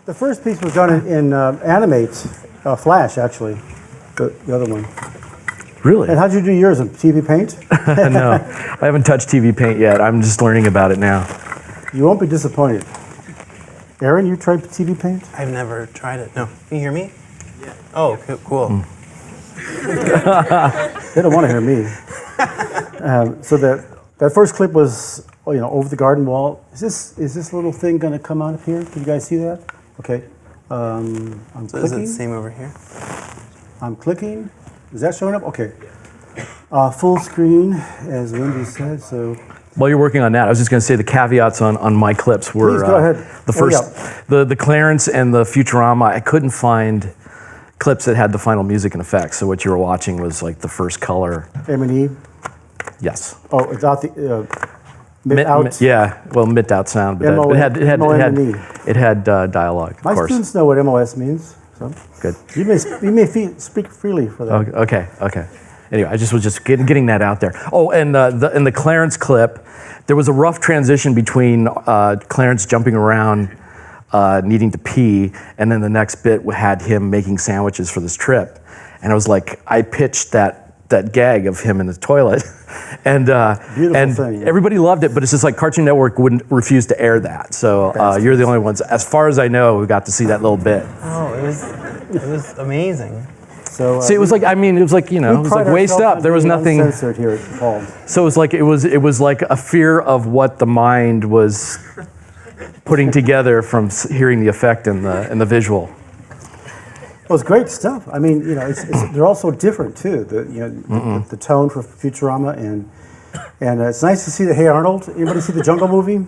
The first piece was done in Animate, Flash, actually, the other one. Really? And how'd you do yours, in TV Paint? No, I haven't touched TV Paint yet. I'm just learning about it now. You won't be disappointed. Aaron, you tried TV Paint? I've never tried it. No. Can you hear me? Yeah. Oh, cool. They don't want to hear me. So that first clip was, over the garden wall. Is this little thing going to come out of here? Can you guys see that? Okay. I'm So clicking. is it the same over here? I'm clicking. Is that showing up? Okay. Full screen, as Wendy said. So. While you're working on that, I was just going to say the caveats on my clips were Please, go ahead. the first, the Clarence and the Futurama. I couldn't find clips that had the final music and effects. So what you were watching was like the first color. M&E. Yes. Oh, without the mid-out. Yeah. Well, mid-out sound, but it had dialogue. Of My course. students know what MOS means. So Good. you may speak freely for that. Okay. Anyway, I was just getting that out there. Oh, and in the Clarence clip, there was a rough transition between Clarence jumping around, needing to pee, and then the next bit had him making sandwiches for this trip. And I was like, I pitched that gag of him in the toilet, and thing. Everybody loved it. But it's just like Cartoon Network wouldn't refuse to air that. So you're the only ones, as far as I know, who got to see that little bit. Oh, it was amazing. So See, it was like waist up. There was nothing censored here at DePaul. So it was like a fear of what the mind was putting together from hearing the effect and the visual. Well, it's great stuff. I mean, they're all so different too. The tone for Futurama and it's nice to see the Hey Arnold. Anybody see the Jungle movie?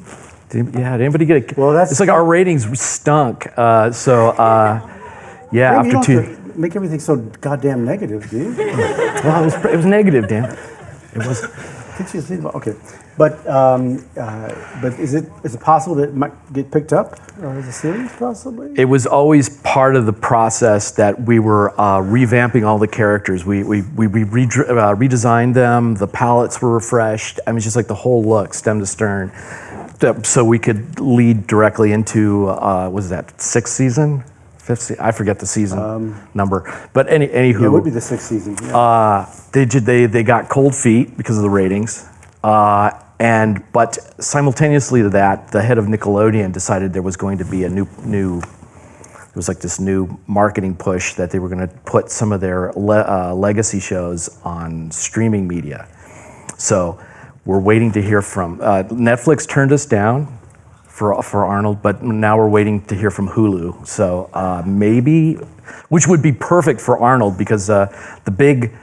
Yeah, did anybody get it? Well, it's like our ratings stunk. Maybe after you don't two. have to make everything so goddamn negative, do you? Well, it was negative, Dan. It was. Okay, but is it possible that it might get picked up as a series, possibly? It was always part of the process that we were revamping all the characters. We redesigned them. The palettes were refreshed. I mean, just like the whole look, stem to stern, so we could lead directly into was that sixth season? I forget the season number, but anywho, it would be the sixth season. Yeah. They got cold feet because of the ratings, but simultaneously to that, the head of Nickelodeon decided there was going to be a new. It was like this new marketing push that they were going to put some of their legacy shows on streaming media. So we're waiting to hear from Netflix. Turned us down for Arnold, but now we're waiting to hear from Hulu. So maybe, which would be perfect for Arnold, because the big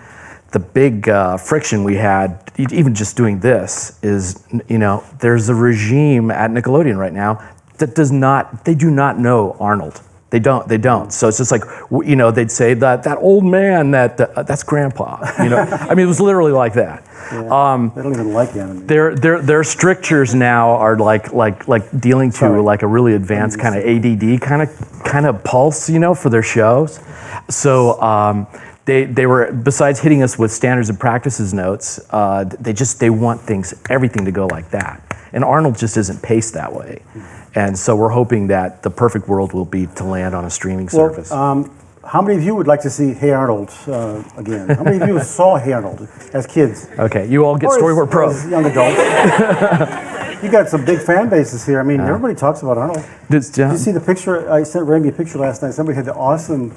friction we had, even just doing this, is there's a regime at Nickelodeon right now that they do not know Arnold. They don't. So it's just like, they'd say that old man that's Grandpa. I mean, it was literally like that. Yeah, they don't even like anime. Their strictures now are like dealing to like a really advanced kind of ADD kind of pulse, for their shows. So they were, besides hitting us with standards and practices notes, they want everything to go like that. And Arnold just isn't paced that way. And so we're hoping that the perfect world will be to land on a streaming service. How many of you would like to see Hey Arnold again? How many of you saw Hey Arnold as kids? Okay, you all get Storyboard Pro. As young adults. You got some big fan bases here. I mean, everybody talks about Arnold. Did you see the picture? I sent Raymie a picture last night. Somebody had the awesome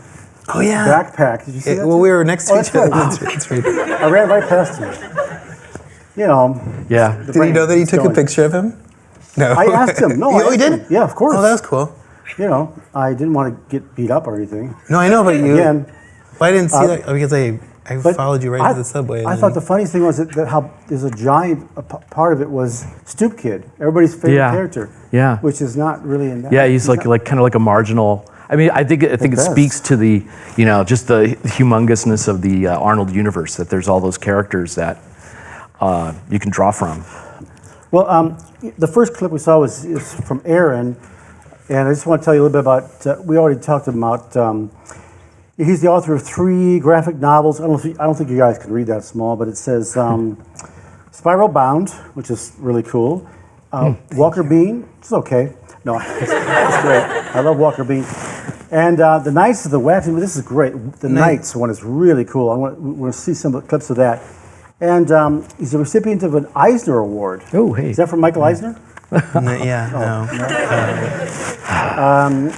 backpack. Did you see that? Well, we were next to each other. That's right. I ran right past him. Yeah. Did he know that he took a picture of him? No. I asked him. No, he did? Yeah, of course. Oh, that was cool. I didn't want to get beat up or anything. No, I know, but you... Again. Well, I didn't see that because I followed you right to the subway. I thought the funniest thing was that how there's a giant part of it was Stoop Kid, everybody's favorite character. Yeah. Which is not really in that. Yeah, he's kind of like a marginal... I mean, I think it speaks to the, just the humongousness of the Arnold universe, that there's all those characters that you can draw from. Well, the first clip we saw is from Aaron, and I just want to tell you a little bit about. We already talked about. He's the author of 3 graphic novels. I don't think you guys can read that small, but it says Spiral Bound, which is really cool, Walter Bean, it's okay. No, it's great. I love Walter Bean. And the Knights of the Wax, this is great. The Knights one is really cool. We're going to see some clips of that. And he's a recipient of an Eisner Award. Oh, hey. Is that from Michael Eisner? No. And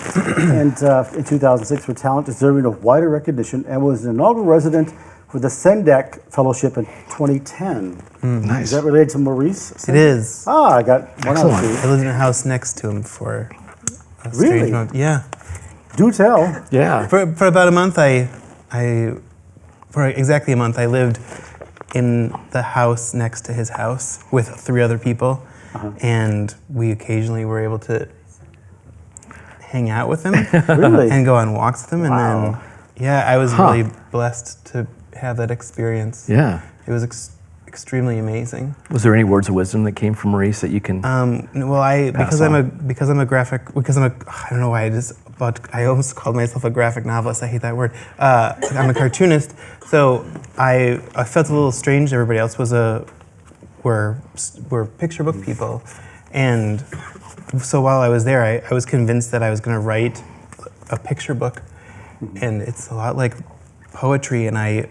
in 2006 for talent deserving of wider recognition, and was an inaugural resident for the Sendek Fellowship in 2010. Nice. Is that related to Maurice? It is. Ah, I got one out of I two. lived in a house next to him for a Really? strange amount. Yeah. Do tell. Yeah. For about a month, for exactly a month, I lived in the house next to his house with 3 other people, and we occasionally were able to hang out with him Really? and go on walks with him, and then I was really blessed to have that experience. Yeah. It was extremely amazing. Was there any words of wisdom that came from Maurice that you can? Well, I don't know why I almost called myself a graphic novelist. I hate that word. I'm a cartoonist, so I felt a little strange. Everybody else were picture book people, and so while I was there, I was convinced that I was going to write a picture book, and it's a lot like poetry, and I'm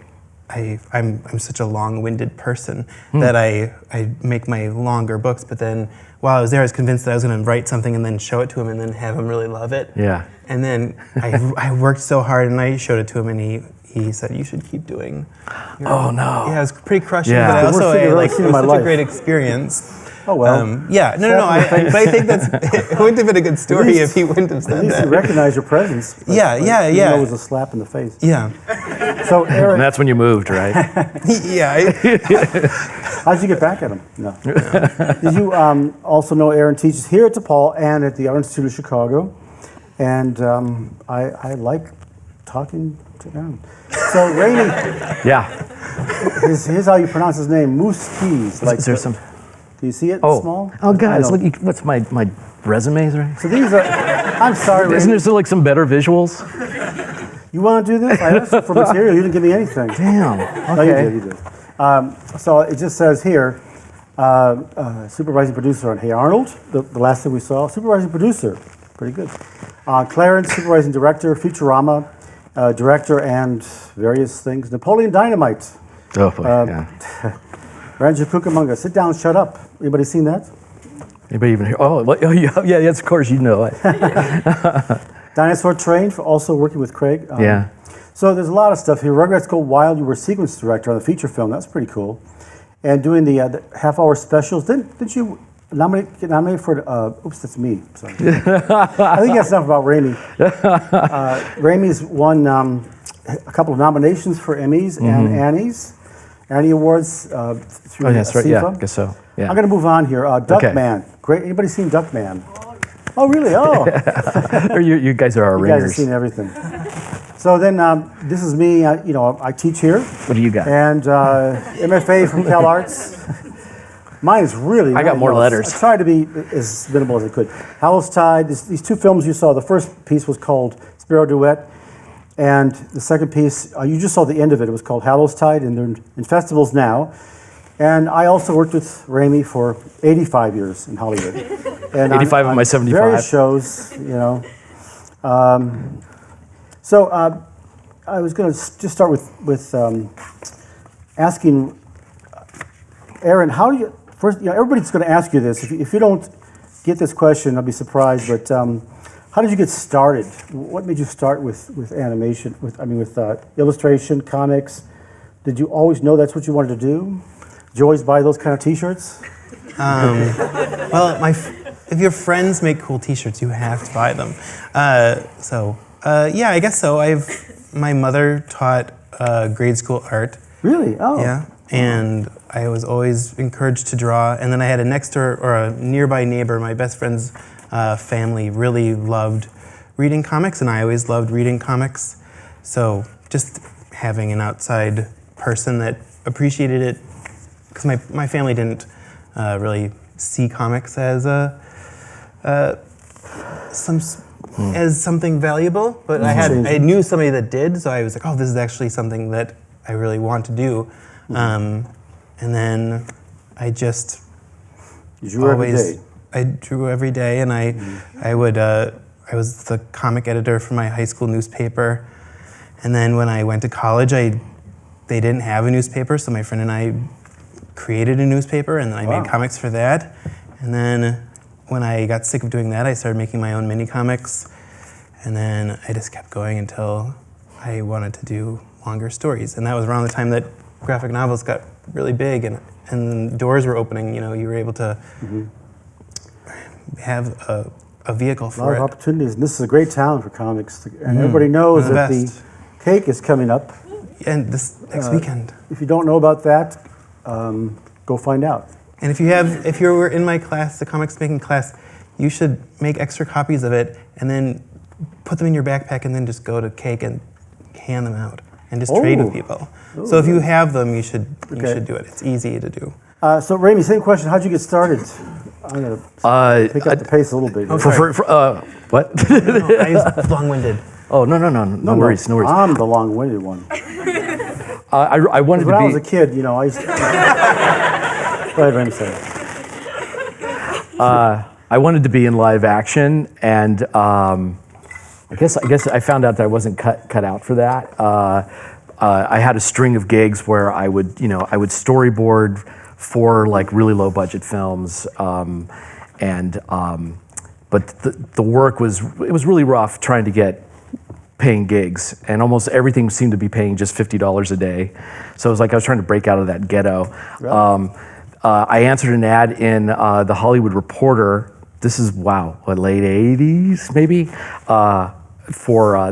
such a long-winded person that I make my longer books, but then while I was there, I was convinced that I was going to write something and then show it to him and then have him really love it. Yeah. And then I worked so hard and I showed it to him and he said, you should keep doing. Oh, no. Yeah, it was pretty crushing, Yeah. but The worst thing I've ever it seen was in my such life. a great experience. Oh, well. Yeah, no. But I think it wouldn't have been a good story if he wouldn't have At said least you that. recognize your presence. Yeah. Even though it was a slap in the face. Yeah. So, Aaron, And that's when you moved, right? Yeah. how'd you get back at him? No. Did you also know Aaron teaches here at DePaul and at the Art Institute of Chicago? And I like talking to Aaron. So, Raymie, Yeah. here's how you pronounce his name, Muzquiz. Is there some? Do you see it Oh. small? Oh, guys, I know. look! What's my resumes, right? So these are, I'm sorry, Isn't Raymie. there still like some better visuals? You want to do this? I asked for material. You didn't give me anything. Damn. No, you did. You did. So it just says here, supervising producer on Hey Arnold, the last thing we saw. Supervising producer, pretty good. Clarence, supervising director, Futurama, director, and various things. Napoleon Dynamite. Oh, boy, yeah. Ranger Cucamonga, sit down, shut up. Anybody seen that? Anybody even here? Oh, yeah, yes, of course, you know it. Dinosaur Train, for also working with Craig. Yeah. So there's a lot of stuff here. Rugrats Go Wild, you were sequence director on the feature film. That's pretty cool. And doing the half-hour specials. Didn't you get nominated for? Oops, that's me. Sorry. I think that's enough about Raymie. Raymie's won a couple of nominations for Emmys and Annie Awards through Oh, that's right. Yeah, SIFA. I guess so. Yeah. I'm going to move on here. Duckman. Great. Anybody seen Duckman? Oh, really? Oh. Or you guys are our You guys have ringers. seen everything. So then, this is me. I teach here, What do you got? and MFA from Cal Arts. Mine is really. I got more letters. I tried to be as minimal as I could. Howl's Tide. These 2 films you saw. The first piece was called Sparrow Duet, and the second piece you just saw the end of it. It was called Hallow's Tide, and they're in festivals now. And I also worked with Raymie for 85 years in Hollywood. And 85 of my 75. Various shows, So I was going to just start with asking Aaron, how do you first? Everybody's going to ask you this. If you don't get this question, I'll be surprised. But how did you get started? What made you start with animation? With illustration, comics? Did you always know that's what you wanted to do? Did you always buy those kind of T-shirts? Well, if your friends make cool T-shirts, you have to buy them. Yeah, I guess so. My mother taught grade school art. Really? Oh. Yeah, and I was always encouraged to draw. And then I had a nearby neighbor. My best friend's family really loved reading comics, and I always loved reading comics. So just having an outside person that appreciated it, because my family didn't really see comics as something valuable, but I knew somebody that did, so I was like, oh, this is actually something that I really want to do. And then I just You drew every day. I drew every day, and I was the comic editor for my high school newspaper. And then when I went to college, they didn't have a newspaper, so my friend and I created a newspaper, and then I made comics for that. And then when I got sick of doing that, I started making my own mini comics. And then I just kept going until I wanted to do longer stories. And that was around the time that graphic novels got really big and doors were opening. You were able to have a vehicle for it. A lot of opportunities, and this is a great town for comics. And everybody knows that the cake is coming up. And this next weekend. If you don't know about that, go find out. And if you were in my class, the comics making class, you should make extra copies of it and then put them in your backpack and then just go to Cake and hand them out and just trade with people. So if you have them, you should do it. It's easy to do. So Raymie, same question. How'd you get started? I'm going to pick up the pace a little bit. What? No, I was long-winded. Oh, no worries. I'm the long-winded one. I wanted to be... When I was a kid, I used to... Go ahead, Raymie, say it. I wanted to be in live action, and I guess I found out that I wasn't cut out for that. I had a string of gigs where I would storyboard for like really low budget films, but the work was really rough trying to get paying gigs, and almost everything seemed to be paying just $50 a day. So it was like I was trying to break out of that ghetto. Right. I answered an ad in the Hollywood Reporter. This is late '80s maybe.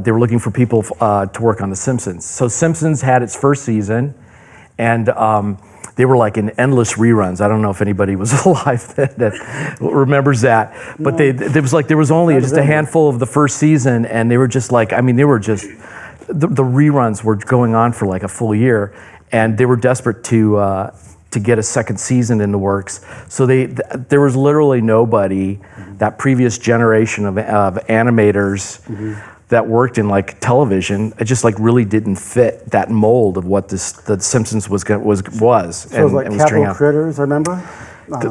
They were looking for people to work on The Simpsons. So Simpsons had its first season, and they were like in endless reruns. I don't know if anybody was alive that remembers that, but there was only just a handful of the first season, and they were just like, the reruns were going on for like a full year, and they were desperate to get a second season in the works. So there was literally nobody, that previous generation of animators that worked in like television. It just like really didn't fit that mold of what the Simpsons was. So it was like Capital Critters, I remember.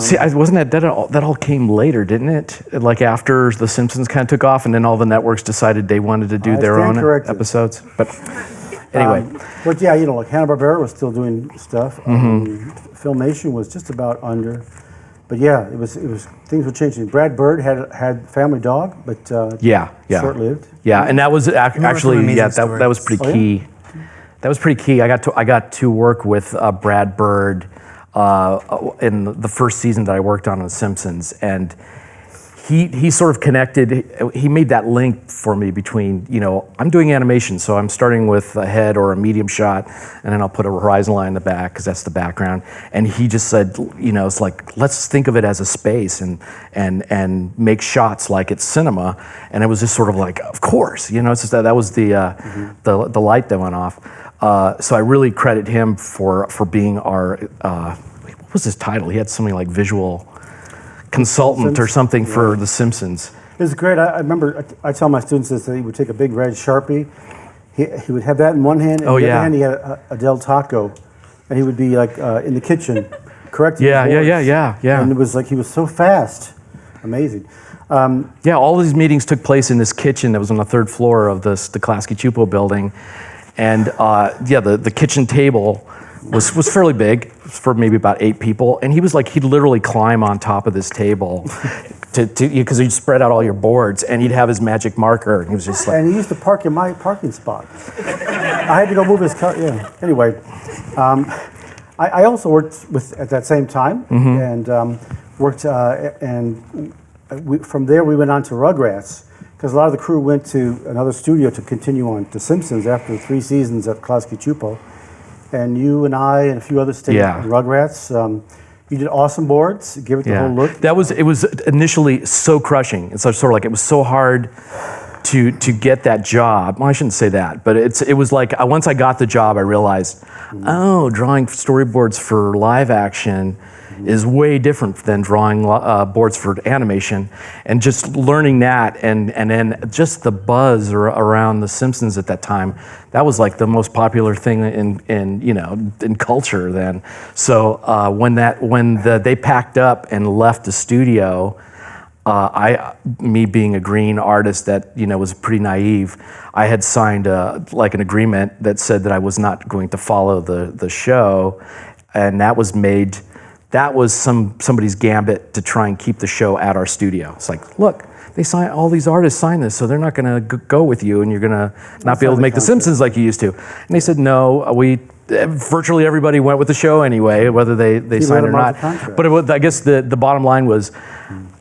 See, wasn't that all came later, didn't it? Like after the Simpsons kind of took off, and then all the networks decided they wanted to do their own episodes. But anyway. But yeah, like Hanna-Barbera was still doing stuff. Filmation was just about under. But yeah, it was things were changing. Brad Bird had Family Dog, but short-lived. Yeah, and that was actually that was pretty key. Yeah? That was pretty key. I got to work with Brad Bird in the first season that I worked on The Simpsons, and he sort of connected. He made that link for me between, I'm doing animation, so I'm starting with a head or a medium shot, and then I'll put a horizon line in the back because that's the background. And he just said, it's like, let's think of it as a space and make shots like it's cinema. And it was just sort of like, of course, it's just that was the light that went off. So I really credit him for being our what was his title? He had something like visual consultant or something for The Simpsons. It was great. I remember I tell my students this, that he would take a big red Sharpie. He would have that in one hand, and in the other hand he had a Del Taco, and he would be like in the kitchen correcting Yeah. And it was like he was so fast. Amazing. All these meetings took place in this kitchen that was on the third floor of the Klasky Chupo building. And the kitchen table was fairly big for maybe about 8 people, and he'd literally climb on top of this table because he'd spread out all your boards, and he'd have his magic marker, and he was just like. And he used to park in my parking spot. I had to go move his car. Yeah. Anyway, I also worked at that same time, and worked from there we went on to Rugrats. Because a lot of the crew went to another studio to continue on to Simpsons after 3 seasons at Klasky Chupo. And you and I and a few others stayed in Rugrats. You did awesome boards, give it the whole look. It was initially so crushing. It's sort of like it was so hard to get that job. Well, I shouldn't say that, but it was like once I got the job, I realized, drawing storyboards for live action is way different than drawing boards for animation, and just learning that, and then just the buzz around The Simpsons at that time, that was like the most popular thing in culture then. So when they packed up and left the studio, me being a green artist that was pretty naive, I had signed like an agreement that said that I was not going to follow the show, and that was made. That was somebody's gambit to try and keep the show at our studio. It's like, look, all these artists signed this, so they're not going to go with you, and you're going to not be able to make The Simpsons like you used to. And they said, no, virtually everybody went with the show anyway, whether they signed it or not. But I guess the bottom line was,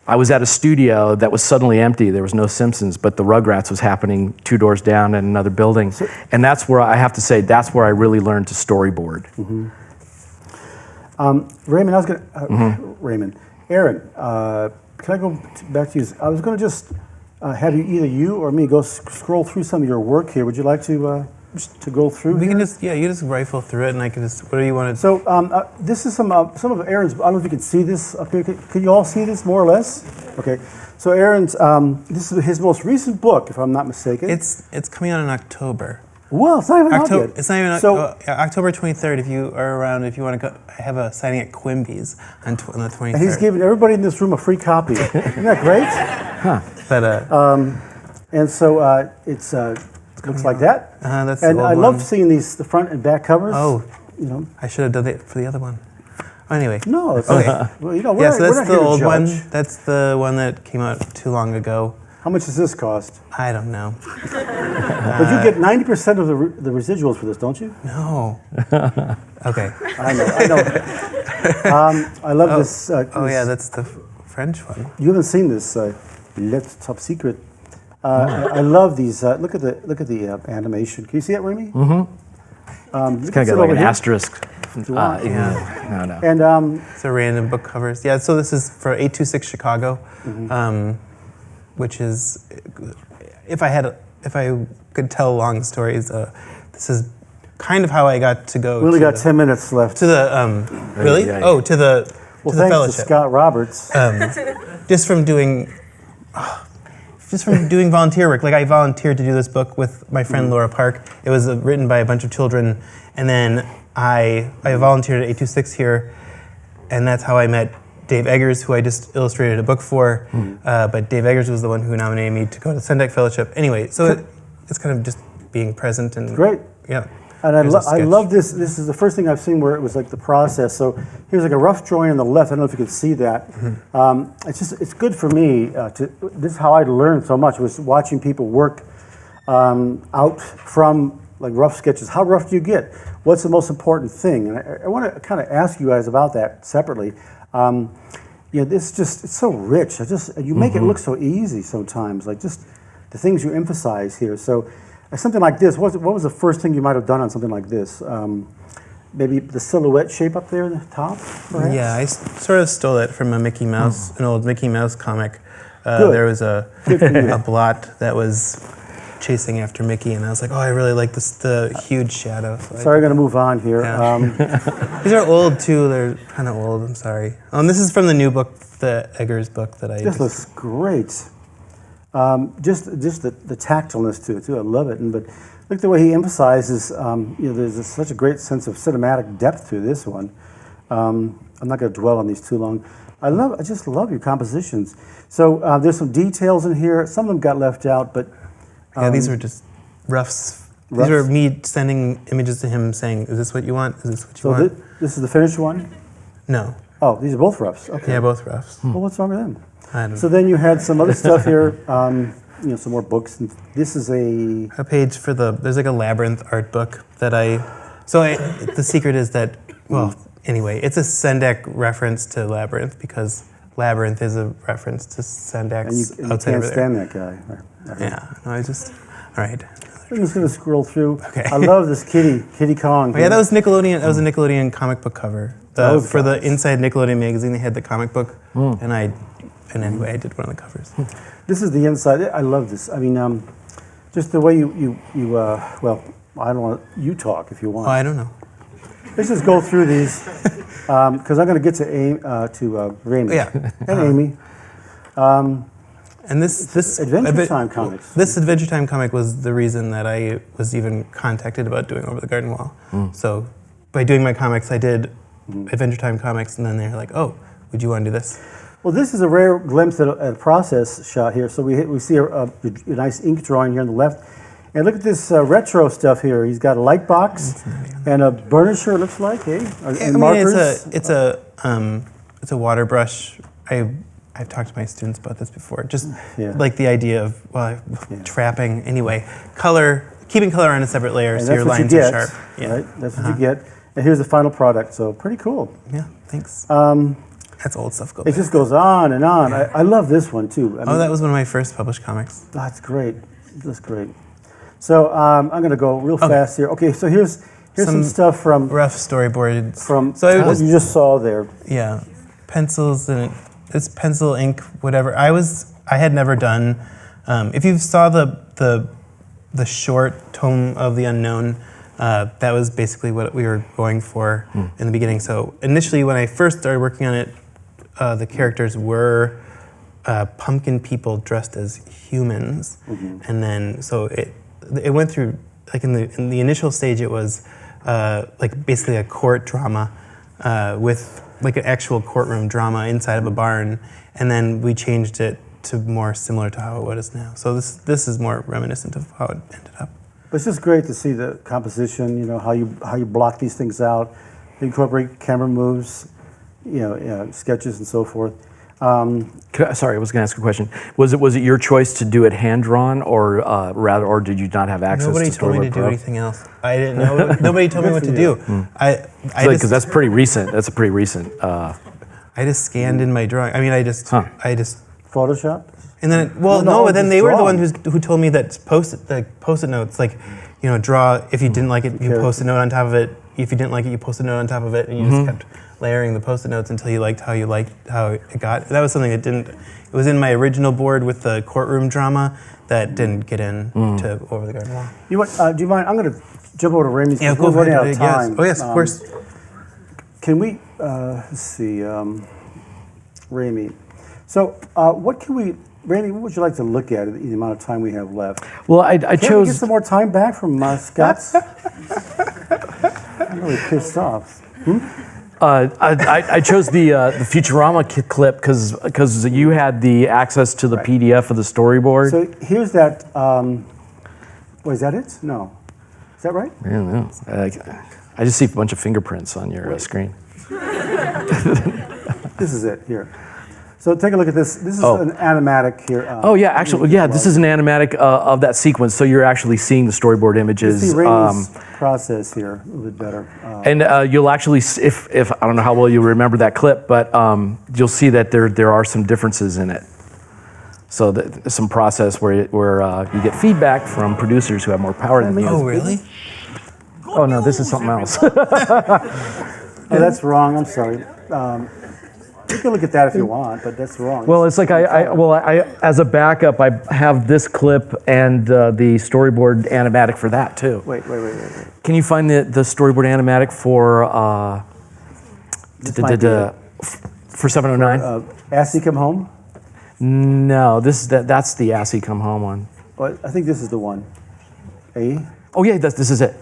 I was at a studio that was suddenly empty. There was no Simpsons, but the Rugrats was happening 2 doors down in another building. And that's where I have to say, that's where I really learned to storyboard. Mm-hmm. Raymond, I was going to, Raymond, Aaron, can I go back to you? I was going to just have either you or me go scroll through some of your work here. Would you like to go through? We here? can just, you just rifle through it, and I can just, what do you want to? So this is some of Aaron's. I don't know if you can see this up here. Can you all see this more or less? Okay. So Aaron's, this is his most recent book, if I'm not mistaken. It's coming out in October. Well, it's not even out yet. It's not even so, October 23rd. If you are around, if you want to go, I have a signing at Quimby's on the 23rd. And he's giving everybody in this room a free copy. Isn't that great? Huh. But and so it looks like that. That's and the old I love one. seeing the front and back covers. Oh, you I should have done it for the other one. Anyway. No, it's okay. Well, So we're that's not the here to old one. judge. That's the one that came out too long ago. How much does this cost? I don't know. But you get 90% of the residuals for this, don't you? No. Okay. I know. I love this. Yeah, that's the French one. You haven't seen this. Let's Top Secret. I love these. Look at the animation. Can you see that, Raymie? Mm-hmm. It's kind of got like an asterisk. Yeah. No. And so random book covers. Yeah. So this is for 826 Chicago, which is, if I could tell long stories, this is kind of how I got to go. We only got 10 minutes left. To the really? Yeah. Oh, to the Well, to the thanks fellowship. to Scott Roberts. Just from doing volunteer work. Like I volunteered to do this book with my friend Laura Park. It was written by a bunch of children, and then I volunteered at 826 here, and that's how I met Dave Eggers, who I just illustrated a book for. But Dave Eggers was the one who nominated me to go to the Sendak Fellowship. Anyway, so it's kind of just being present and Great. Yeah. And I love this. This is the first thing I've seen where it was like the process. So here's like a rough drawing on the left. I don't know if you can see that. It's good for me. This is how I learned so much, was watching people work out from like rough sketches. How rough do you get? What's the most important thing? And I want to kind of ask you guys about that separately. It's so rich. You make it look so easy sometimes. Like just the things you emphasize here. So. Something like this, what was the first thing you might have done on something like this? Maybe the silhouette shape up there in the top, perhaps? Yeah, I sort of stole it from a Mickey Mouse, an old Mickey Mouse comic. Good. There was a blot that was chasing after Mickey, and I was like, oh, I really like the huge shadow. So Sorry, I'm going to move on here. Yeah. These are old, too. They're kind of old. I'm sorry. This is from the new book, the Eggers book that I This looks great. Just the tactileness to it too. I love it. But look the way he emphasizes. There's such a great sense of cinematic depth to this one. I'm not going to dwell on these too long. I just love your compositions. So there's some details in here. Some of them got left out, but yeah, these were just roughs. These were me sending images to him, saying, "Is this what you want? Is this what you want?" So this is the finished one. No. Oh, these are both roughs. Okay. Yeah, both roughs. Well, what's wrong with them? I don't know. So then you had some other stuff here, some more books. And this is a page for there's like a Labyrinth art book that the secret is that, well, anyway, it's a Sendak reference to Labyrinth because Labyrinth is a reference to Sendak's and you outside can't over stand there. that guy. Yeah, no, all right. I'm just going to scroll through. Okay. I love this Kitty Kong. Oh, yeah, that was Nickelodeon. That was a Nickelodeon comic book cover. For the Inside Nickelodeon magazine, they had the comic book, and anyway, I did one of the covers. This is the inside. I love this. I mean, just the way you well, I don't want you talk if you want. Oh, I don't know. Let's just go through these because I'm going to get to Raymie and Amy. And this Adventure Time comics. This Adventure Time comic was the reason that I was even contacted about doing Over the Garden Wall. So by doing my comics, I did Adventure Time comics, and then they're like, "Oh, would you want to do this?" Well, this is a rare glimpse at a process shot here. So we see a nice ink drawing here on the left. And look at this retro stuff here. He's got a light box and a burnisher, it looks like, eh? And markers. It's a water brush. I've talked to my students about this before. Just like the idea of trapping. Anyway, keeping color on a separate layer so your lines are sharp. Yeah, right? That's what you get. And here's the final product. So pretty cool. Yeah, thanks. That's old stuff. It just goes on and on. I love this one too. That was one of my first published comics. That's great. That's great. So I'm going to go real fast here. Okay, so here's some stuff from rough storyboards. So what you just saw there. Yeah, pencils and it's pencil, ink, whatever. I had never done. If you saw the short Tome of the Unknown, that was basically what we were going for in the beginning. So initially, when I first started working on it, the characters were pumpkin people dressed as humans, and then so it went through like in the initial stage it was like basically a court drama with like an actual courtroom drama inside of a barn, and then we changed it to more similar to how it is now. So this is more reminiscent of how it ended up. But it's just great to see the composition. You know how you block these things out, incorporate camera moves, sketches and so forth. Sorry, I was going to ask a question. Was it your choice to do it hand drawn, or did you not have access Nobody to Storyboard told me to Pro? do anything else. I didn't know. Nobody told me what to do. Because that's pretty recent. That's a pretty recent. I just scanned in my drawing. I mean, I just Photoshop. And then, but then they were the ones who told me that post-it notes, like, draw. If you didn't like it, you post a note on top of it. If you didn't like it, you post a note on top of it, and you just kept layering the post-it notes until you liked how it got. That was something that didn't. It was in my original board with the courtroom drama that didn't get in to Over the Garden Wall. Do you mind? I'm going to jump over to Raymie's. Yeah, we're running out of time. Yes. Oh yes, of course. Can we? Let's see, Raymie. So, what can we? Raymie, what would you like to look at in the amount of time we have left? Well, I Can we chose. get some more time back from Scott's? I'm really pissed off. I chose the Futurama clip because you had the access to the PDF of the storyboard. So here's that. Wait, is that it? No. Is that right? I don't know. I just see a bunch of fingerprints on your screen. This is it here. So take a look at this. This is an animatic here. This is an animatic of that sequence. So you're actually seeing the storyboard images. You see Raymie's process here a little bit better. And you'll actually, if I don't know how well you remember that clip, but you'll see that there are some differences in it. So some process where you get feedback from producers who have more power than you. Oh, really? Oh no, this is something else. That's wrong. I'm sorry. You can look at that if you want, but that's wrong. Well, it's like I as a backup, I have this clip and the storyboard animatic for that too. Wait. Can you find the storyboard animatic for for 709? Assy Come Home? No, that's the Assy Come Home one. Well, I think this is the one. A? Oh yeah, this is it.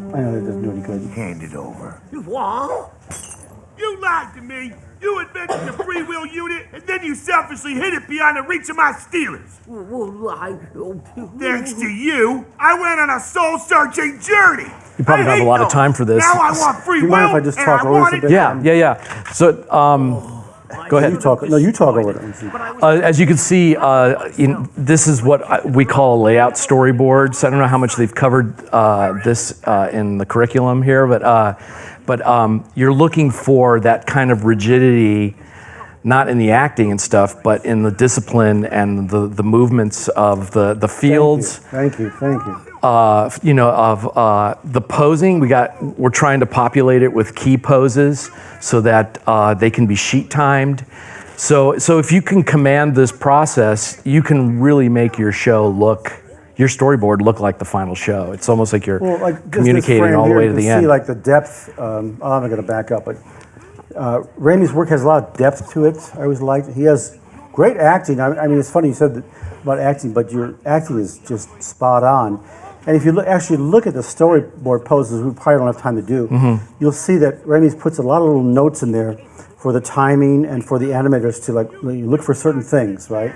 I know that doesn't do any good. Hand it over. What? You lied to me. You invented the free will unit, and then you selfishly hid it beyond the reach of my stealers. Thanks to you, I went on a soul-searching journey. You probably don't have a lot of time for this. Now I want free Do you will, mind if I just and talk I over want this a it. bit? Yeah. So go ahead. You talk over it. As you can see, this is what we call layout storyboards. I don't know how much they've covered this in the curriculum here, but you're looking for that kind of rigidity, not in the acting and stuff, but in the discipline and the movements of the fields. Thank you. The posing. We're trying to populate it with key poses so that they can be sheet timed. So if you can command this process, you can really make your storyboard look like the final show. It's almost like you're communicating all the way to the end. See like the depth. I'm not going to back up, but Raymie's work has a lot of depth to it. I always liked. He has great acting. I mean, it's funny you said that about acting, but your acting is just spot on. And if you actually look at the storyboard poses, we probably don't have time to do, you'll see that Raymie puts a lot of little notes in there for the timing and for the animators to like you look for certain things, right?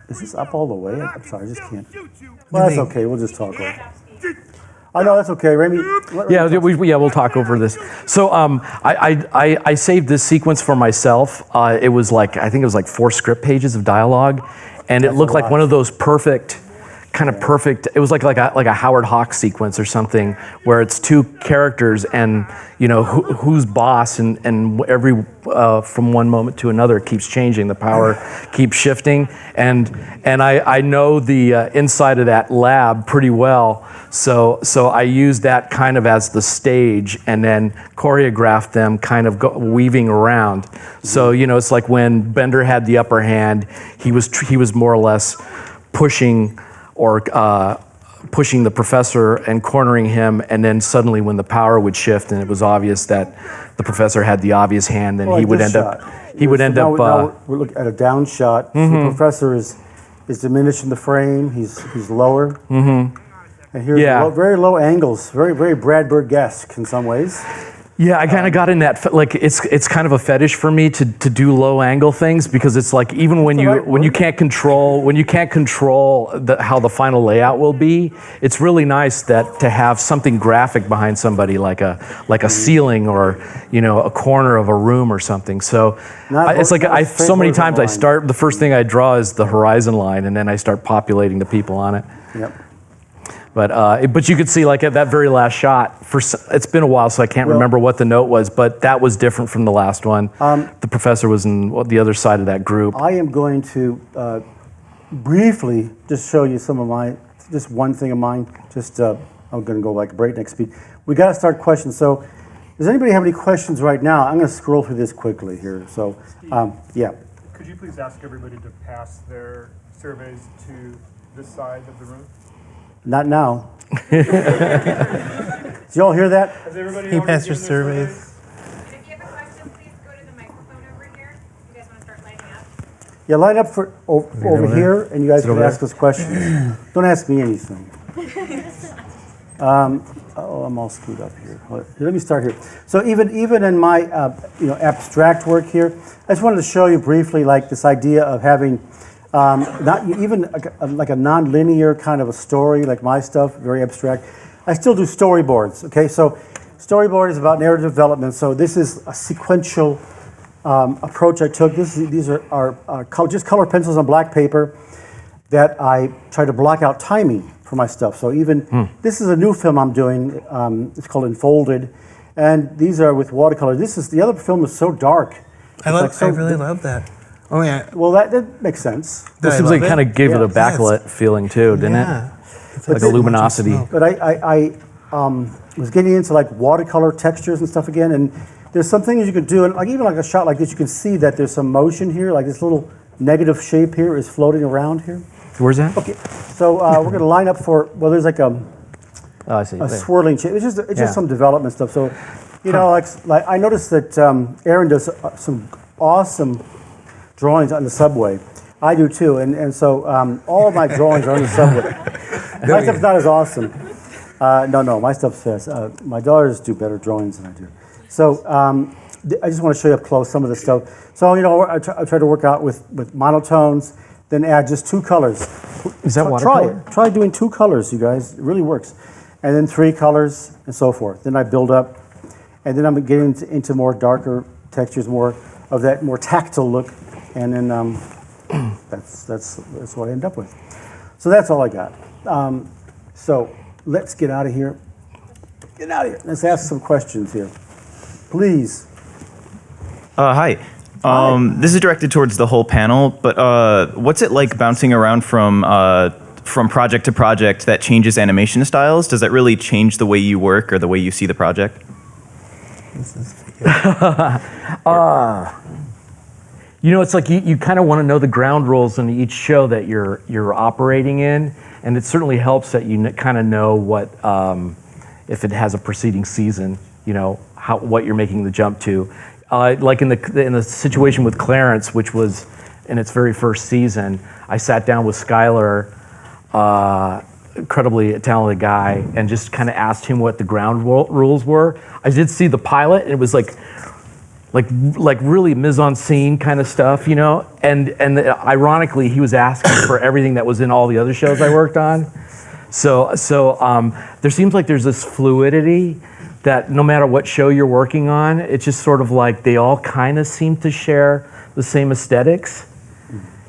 Is this up all the way? I'm sorry, I just can't. Well, that's okay. We'll just talk over it. I know that's okay, Raymie. Yeah, we'll talk over this. So I saved this sequence for myself. I think it was like 4 script pages of dialogue, and it looked like one of those perfect. It was like a Howard Hawks sequence or something where it's 2 characters and who's boss and every from one moment to another it keeps changing, the power keeps shifting, and I know the inside of that lab pretty well, so I used that kind of as the stage and then choreographed them kind of weaving around. So it's like when Bender had the upper hand, he was more or less pushing the professor and cornering him, and then suddenly when the power would shift and it was obvious that the professor had the obvious hand, then he would end up. Now we're looking at a down shot. The professor is diminishing the frame. He's lower. And here's very low angles, very Brad Bird-esque in some ways. Yeah, I kind of got in that, like, it's kind of a fetish for me to do low angle things, because it's like, even when you can't control how the final layout will be, it's really nice to have something graphic behind somebody, like a ceiling or a corner of a room or something. So it's like so many times the first thing I draw is the horizon line, and then I start populating the people on it. Yep. But you could see, like, at that very last shot, it's been a while, so I can't remember what the note was, but that was different from the last one. The professor was in the other side of that group. I am going to briefly just show you just one thing of mine. I'm going to go like breakneck speed. We got to start questions. So, does anybody have any questions right now? I'm going to scroll through this quickly here. So, yeah. Could you please ask everybody to pass their surveys to this side of the room? Not now. Did you all hear that? Has everybody He already passed your given their surveys. And if you have a question, please go to the microphone over here. You guys want to start lighting up? Yeah, line up for over here, and you guys can ask us questions. Don't ask me anything. I'm all screwed up here. Let me start here. So even in my abstract work here, I just wanted to show you briefly, like, this idea of having not even like a non-linear kind of a story, like my stuff, very abstract. I still do storyboards. Okay, so storyboard is about narrative development. So this is a sequential approach I took. These are just color pencils on black paper that I try to block out timing for my stuff. So even this is a new film I'm doing. It's called Enfolded, and these are with watercolor. The other film is so dark. I really love that. Oh yeah. Well, that makes sense. It seems like it kind of gave it a backlit feeling too, didn't it? It's Like a luminosity. But I was getting into like watercolor textures and stuff again, and there's some things you can do, and like even like a shot like this, you can see that there's some motion here, like this little negative shape here is floating around here. Where's that? Okay, so we're going to line up for, well, there's like I see. a swirling shape. It's just some development stuff. So, like I noticed that Aaron does some awesome drawings on the subway. I do too, and so all of my drawings are on the subway. My stuff's not as awesome. No, my stuff's fast. My daughters do better drawings than I do. So I just want to show you up close some of the stuff. So I try to work out with monotones, then add just 2 colors. Is that watercolor? Try doing 2 colors, you guys. It really works. And then 3 colors and so forth. Then I build up, and then I'm getting into more darker textures, more of that more tactile look, and then that's what I end up with. So that's all I got. So let's get out of here. Get out of here. Let's ask some questions here, please. Hi. This is directed towards the whole panel, but what's it like bouncing around from project to project that changes animation styles? Does that really change the way you work or the way you see the project? It's like you kind of want to know the ground rules in each show that you're operating in, and it certainly helps that you kind of know what if it has a preceding season, what you're making the jump to. Like in the situation with Clarence, which was in its very first season, I sat down with Skylar incredibly talented guy, and just kind of asked him what the ground rules were. I did see the pilot, and it was like really mise-en-scene kind of stuff, you know. And ironically, he was asking for everything that was in all the other shows I worked on. So there seems like there's this fluidity that no matter what show you're working on, it's just sort of like they all kind of seem to share the same aesthetics.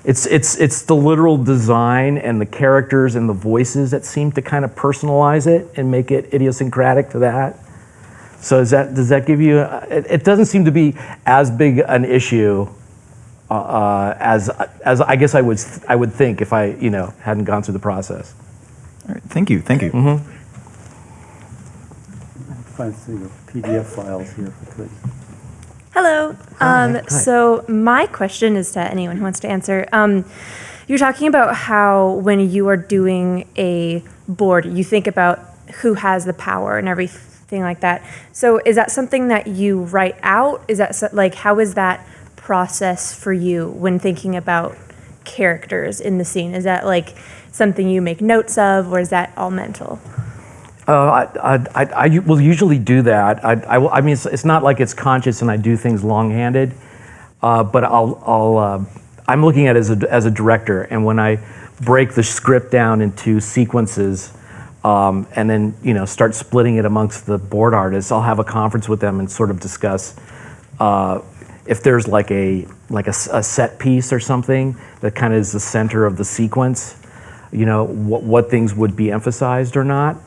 It's the literal design and the characters and the voices that seem to kind of personalize it and make it idiosyncratic to that. So does that give you? It doesn't seem to be as big an issue as I guess I would think if I hadn't gone through the process. All right, thank you. Mm-hmm. Find some PDF files here if I could. Hello. Hi. So my question is to anyone who wants to answer. You're talking about how when you are doing a board, you think about who has the power and everything like that. So is that something that you write out? Is that how is that process for you when thinking about characters in the scene? Is that like something you make notes of, or is that all mental? I will usually do that. I mean, it's not like it's conscious and I do things long-handed, but I'm looking at it as a director, and when I break the script down into sequences, and then start splitting it amongst the board artists, I'll have a conference with them and sort of discuss if there's like a set piece or something that kind of is the center of the sequence, what things would be emphasized or not.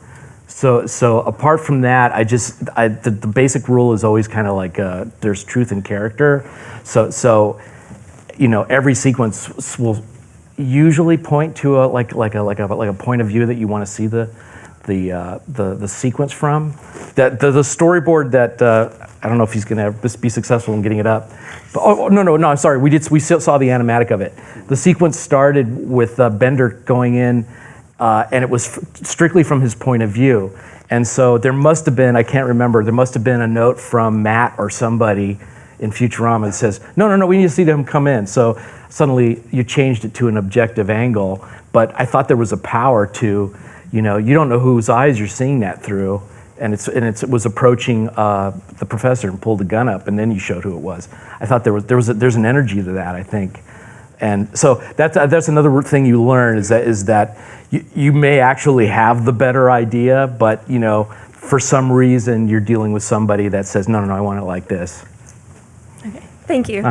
So apart from that, the basic rule is always kind of like there's truth in character. So every sequence will usually point to a point of view that you want to see the sequence from. That the storyboard that I don't know if he's going to be successful in getting it up. But, no, I'm sorry. We saw the animatic of it. The sequence started with Bender going in. And it was strictly from his point of view. And so there must have been, I can't remember, there must have been a note from Matt or somebody in Futurama that says, no, we need to see them come in. So suddenly you changed it to an objective angle. But I thought there was a power to, you don't know whose eyes you're seeing that through. And it was approaching the professor and pulled the gun up, and then you showed who it was. I thought there's an energy to that, I think. And so that's another thing you learn is that you may actually have the better idea, but for some reason you're dealing with somebody that says no, I want it like this. Okay, thank you.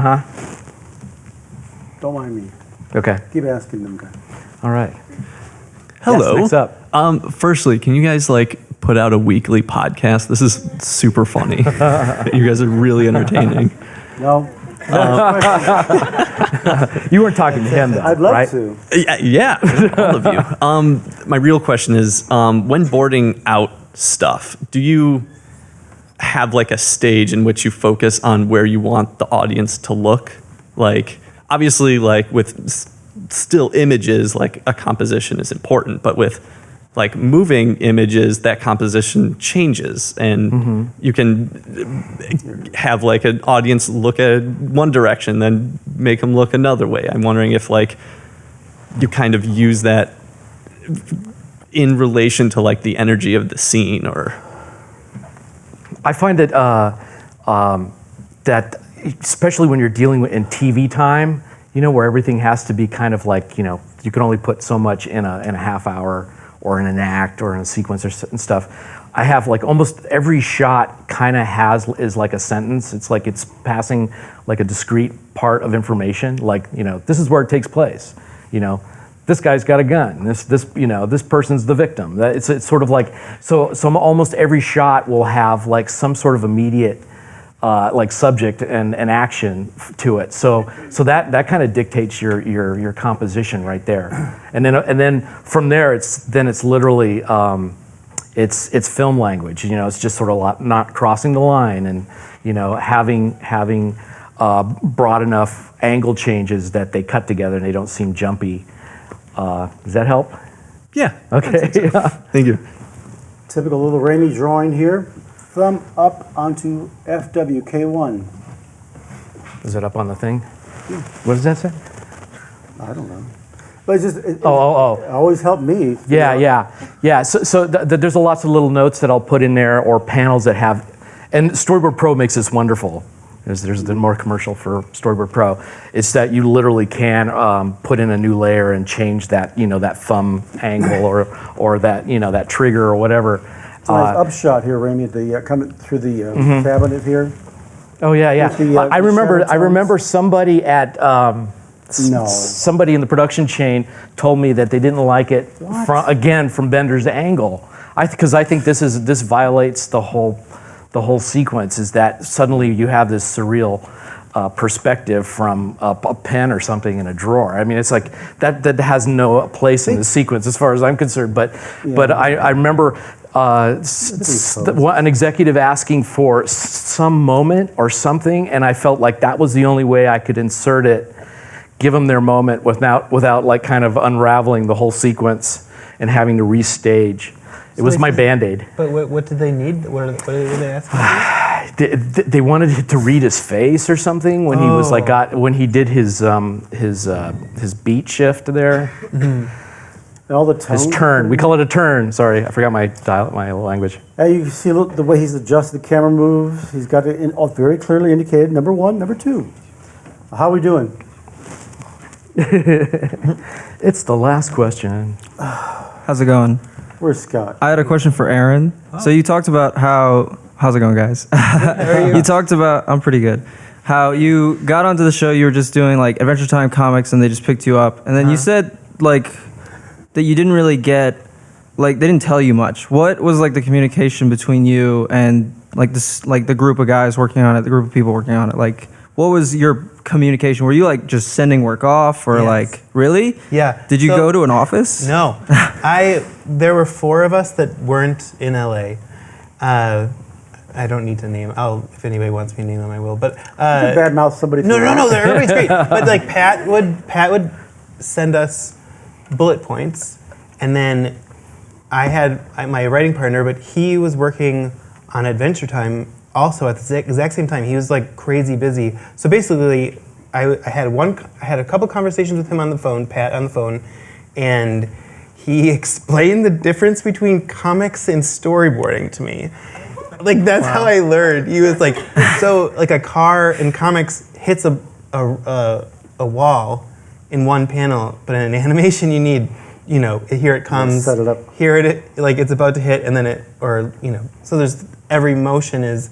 Don't mind me. Okay. Keep asking them, guys. All right. Hello. Yes, next up. Firstly, can you guys put out a weekly podcast? This is super funny. You guys are really entertaining. No. You weren't talking to him, though. I'd love right? to. Yeah, all of you. My real question is, when boarding out stuff, do you have a stage in which you focus on where you want the audience to look? Obviously, with still images, a composition is important, but with moving images, that composition changes, and you can have an audience look at one direction, then make them look another way. I'm wondering if you kind of use that in relation to the energy of the scene, or. I find that that especially when you're dealing with in TV time, where everything has to be kind of you can only put so much in a half hour, or in an act, or in a sequence, and stuff. I have almost every shot kind of is like a sentence. It's it's passing a discrete part of information. This is where it takes place. This guy's got a gun. This person's the victim. It's sort of so almost every shot will have some sort of immediate subject and action to it. So that kind of dictates your composition right there. And then from there it's literally it's film language. It's just sort of not crossing the line, and having broad enough angle changes that they cut together and they don't seem jumpy. Does that help? Yeah. Okay. Yeah. Thank you. Typical little Raymie drawing here. Thumb up onto FWK1. Is it up on the thing? What does that say? I don't know. But it's just it Oh. always helped me. Yeah. So there's lots of little notes that I'll put in there, or panels that have, and Storyboard Pro makes this wonderful. There's the more commercial for Storyboard Pro. It's that you literally can put in a new layer and change that, that thumb angle or that, that trigger or whatever. It's a nice upshot here, Raymie, coming through the cabinet here. Oh yeah. With the, I remember somebody at No. somebody in the production chain told me that they didn't like it from Bender's angle. Because I think this violates the whole sequence. Is that suddenly you have this surreal perspective from a pen or something in a drawer. I mean, it's like that has no place in the sequence as far as I'm concerned. But I remember an executive asking for some moment or something, and I felt like that was the only way I could insert it, give them their moment without like kind of unraveling the whole sequence and having to restage. It was my Band-Aid. But what did they need? What did they ask for? They wanted to read his face or something when he was like when he did his beat shift there. And all the tones. His turn. We call it a turn. Sorry, I forgot my language. You see the way he's adjusted the camera moves. He's got it very clearly indicated. Number 1, number 2. How are we doing? It's the last question. How's it going? Where's Scott? I had a question for Aaron. So you talked about how's it going, guys? You talked about, I'm pretty good, how you got onto the show, you were just doing like Adventure Time comics and they just picked you up. And then you said like that you didn't really get, like they didn't tell you much. What was like the communication between you and like this, like the group of guys working on it, the group of people working on it? Like what was your communication? Were you like just sending work off or like, really? Yeah. Did you go to an office? No. There were 4 of us that weren't in LA. I don't need to name. If anybody wants me to name them, I will. But badmouth somebody. No. Everybody's great. But like Pat would send us bullet points, and then I had my writing partner, but he was working on Adventure Time also at the exact same time. He was like crazy busy. So basically, I had a couple conversations with him on the phone, Pat on the phone, and he explained the difference between comics and storyboarding to me. Like that's how I learned. He was like, so like a car in comics hits a wall in one panel, but in an animation you need, here it comes, set it up. Here it like it's about to hit, and then so there's every motion is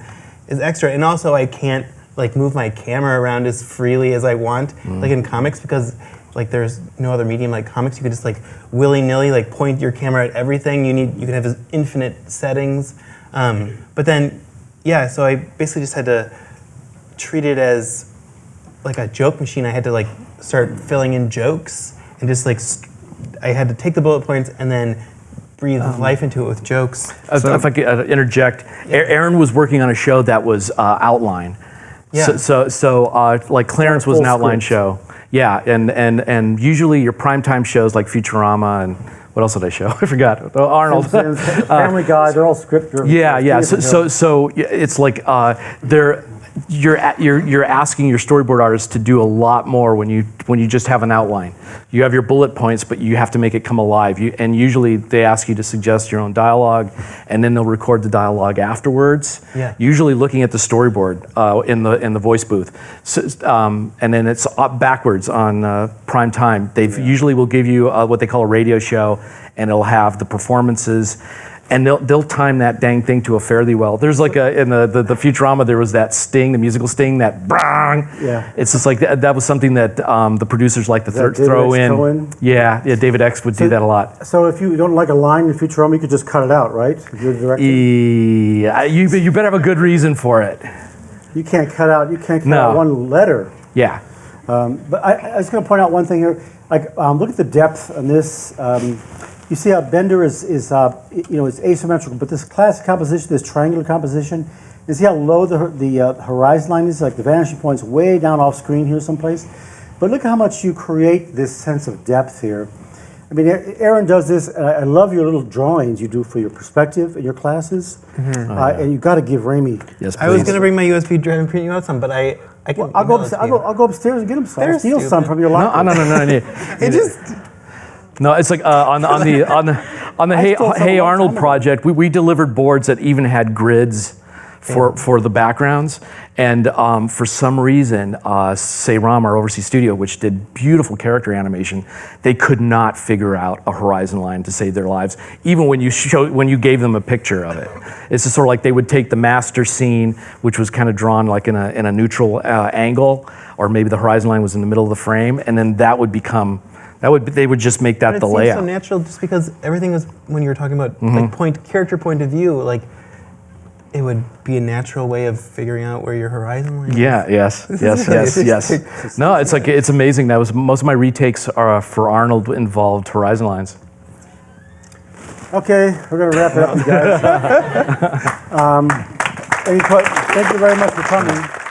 extra, and also I can't like move my camera around as freely as I want, like in comics, because like there's no other medium like comics. You could just like willy-nilly like point your camera at everything. You can have infinite settings. But then, so I basically just had to treat it as like a joke machine. I had to like start filling in jokes and just like, I had to take the bullet points and then breathe life into it with jokes. If I could interject, Aaron was working on a show that was outline. Yeah. So like Clarence was an outline show. Yeah, and usually your primetime shows like Futurama and what else did I show? I forgot. Arnold. Simpsons, Family Guy, they're all script driven. Yeah. So it's like you're asking your storyboard artist to do a lot more when you just have an outline. You have your bullet points, but you have to make it come alive. And usually they ask you to suggest your own dialogue, and then they'll record the dialogue afterwards. Yeah. Usually looking at the storyboard in the voice booth, and then it's up backwards on prime time. They usually will give you what they call a radio show, and it'll have the performances. And they'll time that dang thing to a fairly well. There's like in the Futurama, there was that sting, the musical sting, that brang. Yeah. It's just like that was something that the producers like to throw in. Yeah, David X would do that a lot. So if you don't like a line in Futurama, you could just cut it out, right? If you're the director. Yeah, you better have a good reason for it. You can't cut out one letter. Yeah. But I was going to point out one thing here. Like, look at the depth on this. You see how Bender is asymmetrical, but this classic composition, this triangular composition, you see how low the horizon line is, like the vanishing point's way down off screen here someplace. But look how much you create this sense of depth here. I mean, Aaron does this, and I love your little drawings you do for your perspective in your classes. And you got to give Raymie. Yes, please. I was going to bring my USB drive and print you out some, but I can. I'll go upstairs and get him some. I'll steal some from your locker. No. It just. No, it's like on the Hey Arnold project, we delivered boards that even had grids for the backgrounds, and for some reason, Sayram, our overseas studio, which did beautiful character animation, they could not figure out a horizon line to save their lives, even when you gave them a picture of it. It's just sort of like they would take the master scene, which was kind of drawn like in a neutral angle, or maybe the horizon line was in the middle of the frame, and then that would become. They would just make that the layout. It seems so natural, just because everything is, when you were talking about like character point of view, like it would be a natural way of figuring out where your horizon line is. Yeah. Yes. No, it's like it's amazing. That was most of my retakes are for Arnold involved horizon lines. Okay, we're going to wrap it up, you guys. Thank you very much for coming.